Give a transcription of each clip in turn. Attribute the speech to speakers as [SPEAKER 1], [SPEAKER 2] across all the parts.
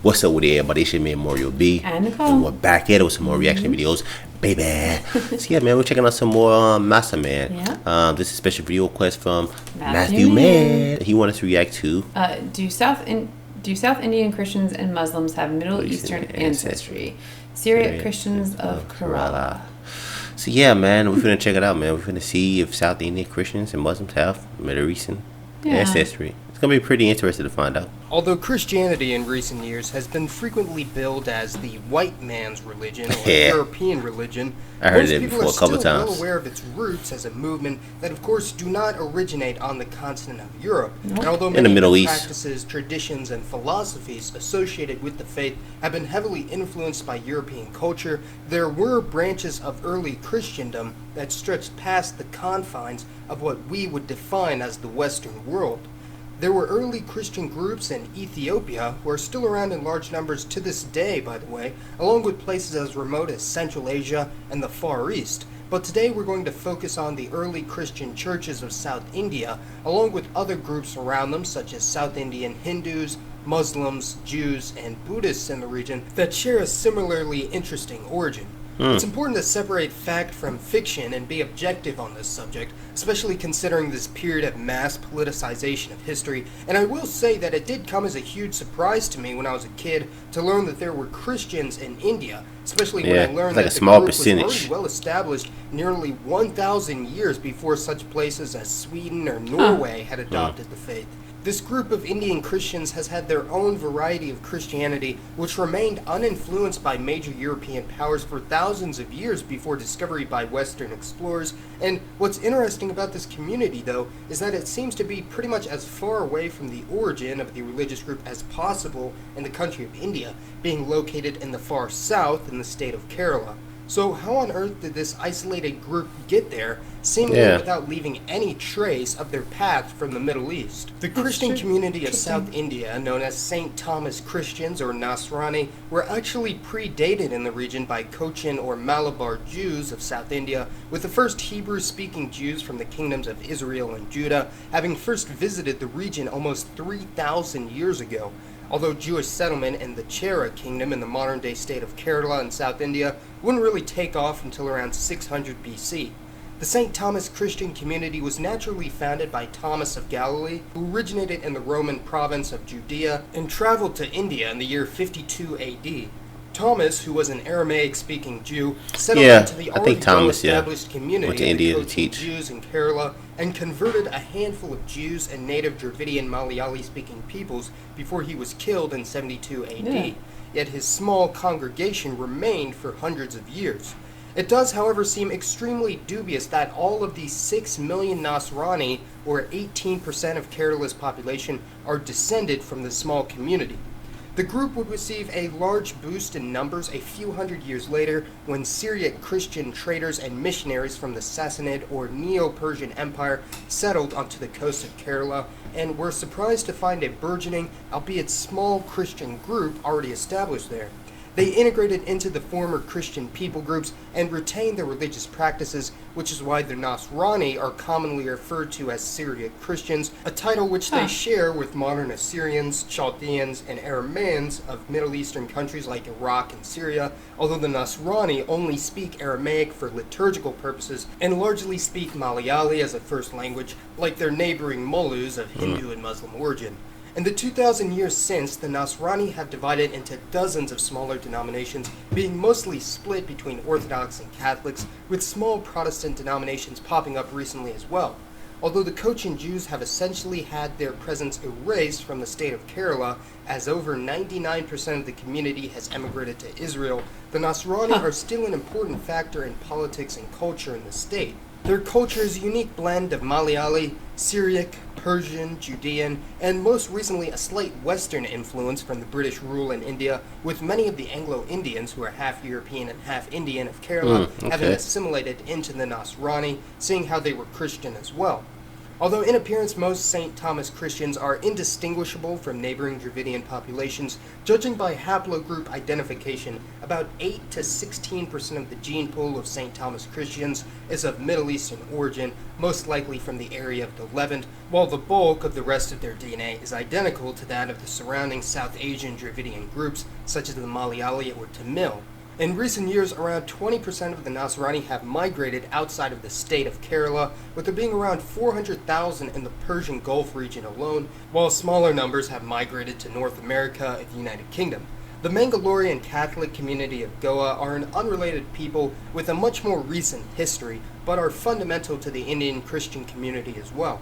[SPEAKER 1] What's up with everybody? It's your man Mario B.
[SPEAKER 2] And Nicole.
[SPEAKER 1] And we're back at it with some more reaction videos, baby. So yeah, man, we're checking out some more Massa Man.
[SPEAKER 2] Yeah.
[SPEAKER 1] This is a special video request from
[SPEAKER 2] Matthew
[SPEAKER 1] Man. He wanted to react to
[SPEAKER 2] Do South Indian Christians and Muslims have Middle Eastern ancestry? Syriac Christians of Kerala.
[SPEAKER 1] So yeah, man, we're finna check it out, man. We're finna see if South Indian Christians and Muslims have Middle Eastern ancestry. It's gonna be pretty interesting to find out.
[SPEAKER 3] Although Christianity in recent years has been frequently billed as the white man's religion or European religion,
[SPEAKER 1] I heard
[SPEAKER 3] most
[SPEAKER 1] it
[SPEAKER 3] people
[SPEAKER 1] before
[SPEAKER 3] are
[SPEAKER 1] a couple
[SPEAKER 3] still
[SPEAKER 1] times.
[SPEAKER 3] well aware of its roots as a movement that, of course, do not originate on the continent of Europe. And although many
[SPEAKER 1] In the Middle
[SPEAKER 3] of the
[SPEAKER 1] East.
[SPEAKER 3] practices, traditions, and philosophies associated with the faith have been heavily influenced by European culture, there were branches of early Christendom that stretched past the confines of what we would define as the Western world. There were early Christian groups in Ethiopia, who are still around in large numbers to this day, by the way, along with places as remote as Central Asia and the Far East. But today we're going to focus on the early Christian churches of South India, along with other groups around them, such as South Indian Hindus, Muslims, Jews, and Buddhists in the region that share a similarly interesting origin. It's important to separate fact from fiction and be objective on this subject, especially considering this period of mass politicization of history. And I will say that it did come as a huge surprise to me when I was a kid to learn that there were Christians in India, especially when I learned that the group was already well established nearly 1,000 years before such places as Sweden or Norway had adopted the faith. This group of Indian Christians has had their own variety of Christianity, which remained uninfluenced by major European powers for thousands of years before discovery by Western explorers. And what's interesting about this community, though, is that it seems to be pretty much as far away from the origin of the religious group as possible in the country of India, being located in the far south in the state of Kerala. So how on earth did this isolated group get there, seemingly without leaving any trace of their path from the Middle East? The Christian community of South India, known as St. Thomas Christians or Nasrani, were actually predated in the region by Cochin or Malabar Jews of South India, with the first Hebrew-speaking Jews from the kingdoms of Israel and Judah having first visited the region almost 3,000 years ago. Although Jewish settlement in the Chera kingdom in the modern-day state of Kerala in South India wouldn't really take off until around 600 BC. The St. Thomas Christian community was naturally founded by Thomas of Galilee, who originated in the Roman province of Judea and traveled to India in the year 52 AD. Thomas, who was an Aramaic-speaking Jew, settled into the already well-established community of the Cochin Jews in Kerala and converted a handful of Jews and native Dravidian Malayali-speaking peoples before he was killed in 72 AD. Yet his small congregation remained for hundreds of years. It does, however, seem extremely dubious that all of these 6 million Nasrani, or 18% of Kerala's population, are descended from this small community. The group would receive a large boost in numbers a few hundred years later when Syriac Christian traders and missionaries from the Sassanid or Neo-Persian Empire settled onto the coast of Kerala and were surprised to find a burgeoning, albeit small, Christian group already established there. They integrated into the former Christian people groups and retained their religious practices, which is why the Nasrani are commonly referred to as Syriac Christians, a title which they share with modern Assyrians, Chaldeans, and Aramaeans of Middle Eastern countries like Iraq and Syria, although the Nasrani only speak Aramaic for liturgical purposes and largely speak Malayali as a first language, like their neighboring Mollus of Hindu and Muslim origin. In the 2,000 years since, the Nasrani have divided into dozens of smaller denominations, being mostly split between Orthodox and Catholics, with small Protestant denominations popping up recently as well. Although the Cochin Jews have essentially had their presence erased from the state of Kerala, as over 99% of the community has emigrated to Israel, the Nasrani are still an important factor in politics and culture in the state. Their culture is a unique blend of Malayali, Syriac, Persian, Judean, and most recently a slight Western influence from the British rule in India, with many of the Anglo-Indians, who are half European and half Indian of Kerala, having assimilated into the Nasrani, seeing how they were Christian as well. Although in appearance most St. Thomas Christians are indistinguishable from neighboring Dravidian populations, judging by haplogroup identification, about 8 to 16% of the gene pool of St. Thomas Christians is of Middle Eastern origin, most likely from the area of the Levant, while the bulk of the rest of their DNA is identical to that of the surrounding South Asian Dravidian groups, such as the Malayali or Tamil. In recent years, around 20% of the Nasrani have migrated outside of the state of Kerala, with there being around 400,000 in the Persian Gulf region alone, while smaller numbers have migrated to North America and the United Kingdom. The Mangalorean Catholic community of Goa are an unrelated people with a much more recent history, but are fundamental to the Indian Christian community as well.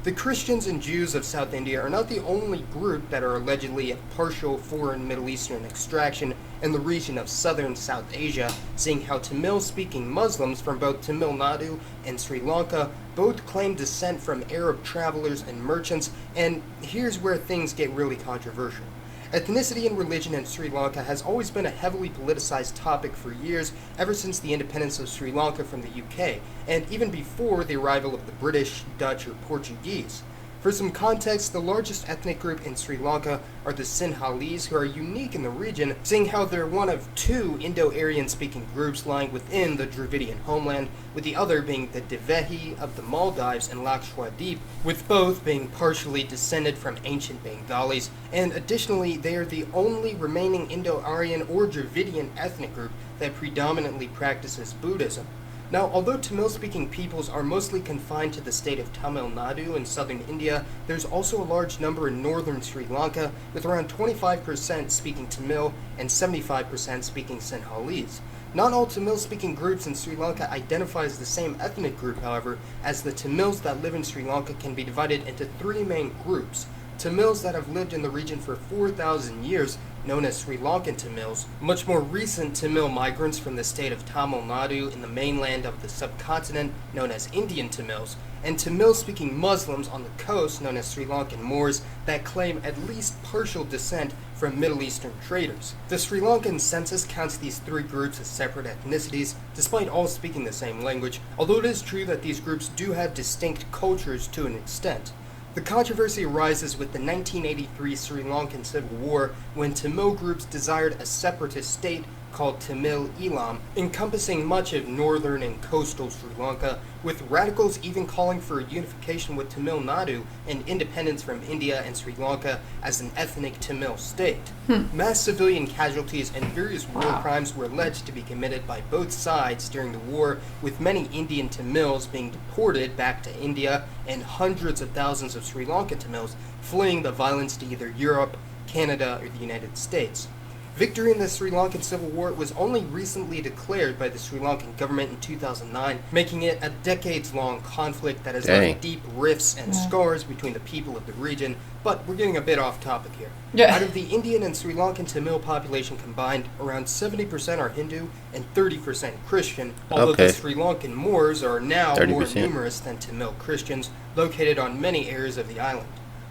[SPEAKER 3] The Christians and Jews of South India are not the only group that are allegedly of partial foreign Middle Eastern extraction in the region of southern South Asia, seeing how Tamil-speaking Muslims from both Tamil Nadu and Sri Lanka both claim descent from Arab travelers and merchants, and here's where things get really controversial. Ethnicity and religion in Sri Lanka has always been a heavily politicized topic for years, ever since the independence of Sri Lanka from the UK, and even before the arrival of the British, Dutch, or Portuguese. For some context, the largest ethnic group in Sri Lanka are the Sinhalese, who are unique in the region, seeing how they're one of two Indo-Aryan speaking groups lying within the Dravidian homeland, with the other being the Divehi of the Maldives and Lakshadweep, with both being partially descended from ancient Bengalis, and additionally they are the only remaining Indo-Aryan or Dravidian ethnic group that predominantly practices Buddhism. Now, although Tamil-speaking peoples are mostly confined to the state of Tamil Nadu in southern India, there's also a large number in northern Sri Lanka, with around 25% speaking Tamil and 75% speaking Sinhalese. Not all Tamil-speaking groups in Sri Lanka identify as the same ethnic group, however, as the Tamils that live in Sri Lanka can be divided into three main groups. Tamils that have lived in the region for 4,000 years, known as Sri Lankan Tamils, much more recent Tamil migrants from the state of Tamil Nadu in the mainland of the subcontinent, known as Indian Tamils, and Tamil-speaking Muslims on the coast, known as Sri Lankan Moors, that claim at least partial descent from Middle Eastern traders. The Sri Lankan census counts these three groups as separate ethnicities, despite all speaking the same language, although it is true that these groups do have distinct cultures to an extent. The controversy arises with the 1983 Sri Lankan Civil War, when Tamil groups desired a separatist state called Tamil Eelam, encompassing much of northern and coastal Sri Lanka, with radicals even calling for unification with Tamil Nadu and independence from India and Sri Lanka as an ethnic Tamil state. Mass civilian casualties and various war crimes were alleged to be committed by both sides during the war, with many Indian Tamils being deported back to India and hundreds of thousands of Sri Lankan Tamils fleeing the violence to either Europe, Canada, or the United States. Victory in the Sri Lankan Civil War was only recently declared by the Sri Lankan government in 2009, making it a decades-long conflict that has left deep rifts and scars between the people of the region, but we're getting a bit off topic here. Out of the Indian and Sri Lankan Tamil population combined, around 70% are Hindu and 30% Christian, although the Sri Lankan Moors are now 30%. More numerous than Tamil Christians, located on many areas of the island.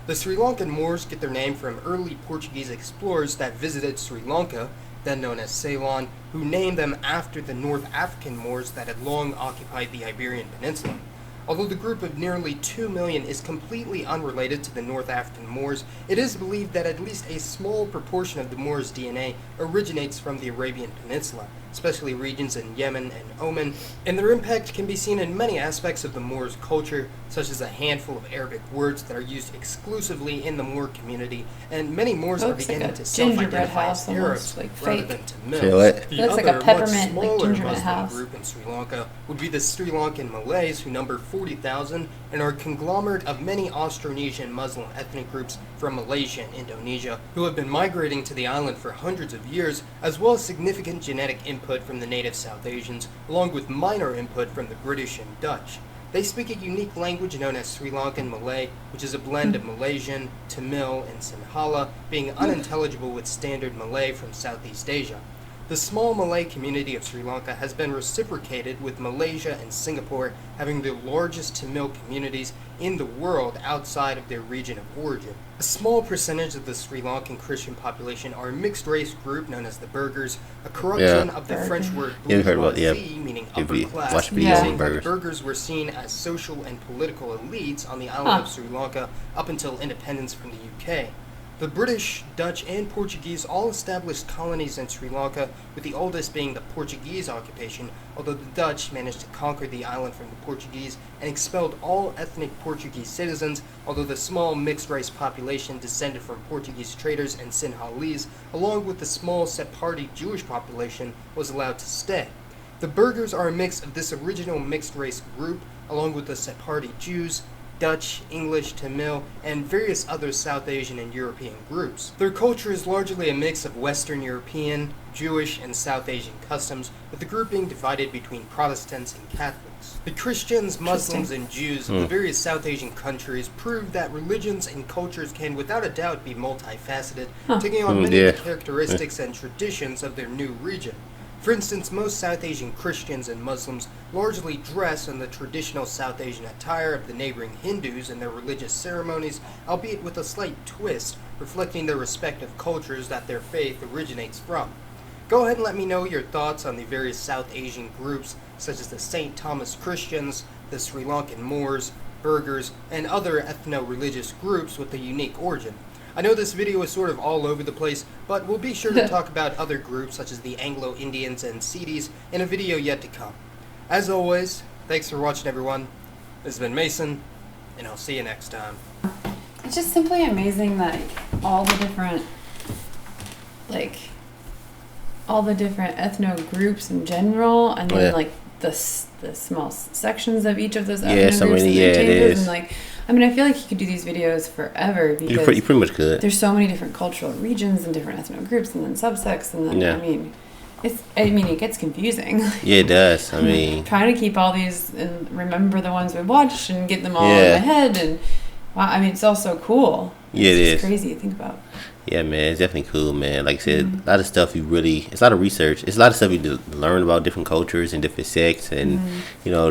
[SPEAKER 3] The Sri Lankan Moors get their name from early Portuguese explorers that visited Sri Lanka, then known as Ceylon, who named them after the North African Moors that had long occupied the Iberian Peninsula. Although the group of nearly 2 million is completely unrelated to the North African Moors, it is believed that at least a small proportion of the Moors' DNA originates from the Arabian Peninsula, especially regions in Yemen and Oman, and their impact can be seen in many aspects of the Moors' culture, such as a handful of Arabic words that are used exclusively in the Moor community, and many Moors are beginning to self-identify as Arabs rather than Tamils. The
[SPEAKER 2] looks like
[SPEAKER 3] other,
[SPEAKER 2] a peppermint,
[SPEAKER 3] much smaller
[SPEAKER 2] gingerbread
[SPEAKER 3] Muslim
[SPEAKER 2] house
[SPEAKER 3] group in Sri Lanka would be the Sri Lankan Malays, who number 40,000 and are a conglomerate of many Austronesian Muslim ethnic groups from Malaysia and Indonesia, who have been migrating to the island for hundreds of years, as well as significant genetic input from the native South Asians, along with minor input from the British and Dutch. They speak a unique language known as Sri Lankan Malay, which is a blend of Malaysian, Tamil, and Sinhala, being unintelligible with standard Malay from Southeast Asia. The small Malay community of Sri Lanka has been reciprocated, with Malaysia and Singapore having the largest Tamil communities in the world outside of their region of origin. A small percentage of the Sri Lankan Christian population are a mixed-race group known as the Burghers, a corruption of the French word bourgeoisie, meaning upper class, saying that the Burghers were seen as social and political elites on the island of Sri Lanka up until independence from the UK. The British, Dutch, and Portuguese all established colonies in Sri Lanka, with the oldest being the Portuguese occupation, although the Dutch managed to conquer the island from the Portuguese and expelled all ethnic Portuguese citizens, although the small mixed-race population descended from Portuguese traders and Sinhalese, along with the small Sephardi Jewish population, was allowed to stay. The Burghers are a mix of this original mixed-race group, along with the Sephardi Jews, Dutch, English, Tamil, and various other South Asian and European groups. Their culture is largely a mix of Western European, Jewish, and South Asian customs, with the group being divided between Protestants and Catholics. The Christians, Muslims, and Jews of the various South Asian countries prove that religions and cultures can without a doubt be multifaceted, taking on many of the characteristics and traditions of their new region. For instance, most South Asian Christians and Muslims largely dress in the traditional South Asian attire of the neighboring Hindus in their religious ceremonies, albeit with a slight twist, reflecting their respective cultures that their faith originates from. Go ahead and let me know your thoughts on the various South Asian groups, such as the St. Thomas Christians, the Sri Lankan Moors, Burghers, and other ethno-religious groups with a unique origin. I know this video is sort of all over the place, but we'll be sure to talk about other groups such as the Anglo-Indians and Seedis in a video yet to come. As always, thanks for watching, everyone. This has been Mason, and I'll see you next time.
[SPEAKER 2] It's just simply amazing, all the different ethno groups in general, and then the small sections of each of those ethno groups and their changes, and I feel like you could do these videos forever, because
[SPEAKER 1] you pretty much could.
[SPEAKER 2] There's so many different cultural regions and different ethno groups, and then subsects, and then it gets confusing.
[SPEAKER 1] Yeah, it does.
[SPEAKER 2] Trying to keep all these and remember the ones we watched and get them all in my head, and wow, it's all so cool. It's crazy to think about.
[SPEAKER 1] Yeah, man, it's definitely cool, man. Like I said, a lot of stuff it's a lot of research. It's a lot of stuff you learn about different cultures and different sects, and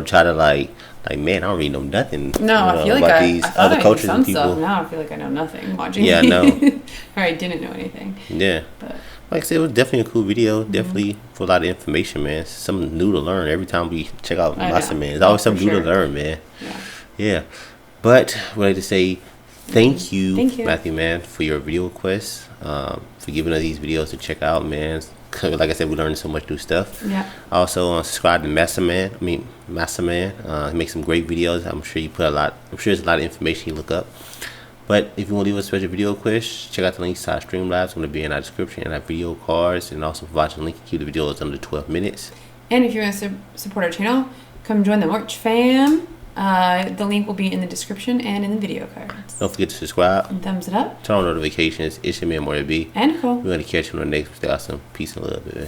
[SPEAKER 1] try to man, I don't really know nothing.
[SPEAKER 2] No, I feel like
[SPEAKER 1] about these other cultures and people.
[SPEAKER 2] Stuff. Now I feel like I know nothing watching.
[SPEAKER 1] Yeah, I know.
[SPEAKER 2] Or I didn't know anything.
[SPEAKER 1] Yeah. But like I said, it was definitely a cool video. Definitely for a lot of information, man. It's something new to learn every time we check out Master, man. There's always something new to learn, man. Yeah. But I'd like to say thank you, Matthew, man, for your video requests. For giving us these videos to check out, man. Like I said, we learned so much new stuff.
[SPEAKER 2] Yeah.
[SPEAKER 1] Also, subscribe to Master Man. He makes some great videos. I'm sure there's a lot of information you look up. But if you want to leave a special video request, check out the links to our Streamlabs. It's going to be in our description and our video cards. And also provide the link to keep the videos under 12 minutes.
[SPEAKER 2] And if you want to support our channel, come join the March fam. The link will be in the description and in the video cards.
[SPEAKER 1] Don't forget to subscribe.
[SPEAKER 2] And thumbs it up.
[SPEAKER 1] Turn on notifications. It's your man, Morty B.
[SPEAKER 2] And cool.
[SPEAKER 1] We're going to catch you on the next. Stay awesome. Peace and love, baby.